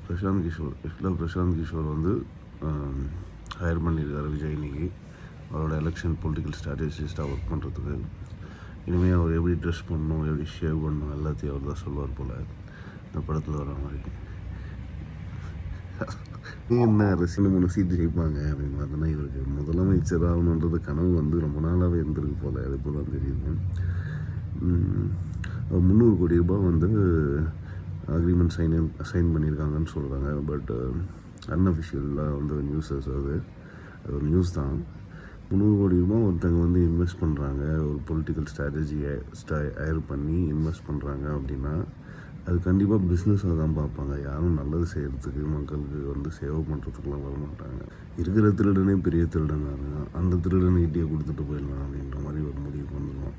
பிரசாந்த் கிஷோர் வந்து ஹையர் பண்ணியிருக்காரு விஜய் இன்னைக்கு அவரோட எலெக்ஷன் பொலிட்டிக்கல் ஸ்ட்ராட்டஜிஸ்ட்டாக ஒர்க் பண்ணுறதுக்கு. இனிமேல் அவர் எப்படி ட்ரெஸ் பண்ணணும், எப்படி ஷேவ் பண்ணணும் எல்லாத்தையும் அவர் தான் சொல்லுவார் போல் இந்த படத்தில் வர மாதிரி. என்ன அரசியல் 3 சீட்டு ஜெயிப்பாங்க அப்படின்னு பார்த்தோன்னா இவருக்கு முதலமைச்சர் ஆகணுன்றது கனவு வந்து ரொம்ப நாளாகவே இருந்திருக்கு போல். அது இப்போ தான் தெரியுது. 300 கோடி ரூபாய் வந்து அக்ரிமெண்ட் சைன் பண்ணியிருக்காங்கன்னு சொல்கிறாங்க. பட் அன்அஃபிஷியலாக வந்து நியூஸஸ் அது ஒரு நியூஸ் தான். 300 கோடி ரூபாய் ஒருத்தங்க வந்து இன்வெஸ்ட் பண்ணுறாங்க, ஒரு பொலிட்டிக்கல் ஸ்ட்ராட்டஜியை ஹையர் பண்ணி இன்வெஸ்ட் பண்ணுறாங்க அப்படின்னா அது கண்டிப்பாக பிஸ்னஸாக தான் பார்ப்பாங்க. யாரும் நல்லது செய்கிறதுக்கு மக்களுக்கு வந்து சேவை பண்ணுறதுக்குலாம் வர மாட்டாங்க. இருக்கிற திருடனே பெரிய திருடனாக இருக்கான், அந்த திருடனை கிட்டே கொடுத்துட்டு போயிடலாம் அப்படின்ற மாதிரி ஒரு முடிவுக்கு வந்துடுவான்.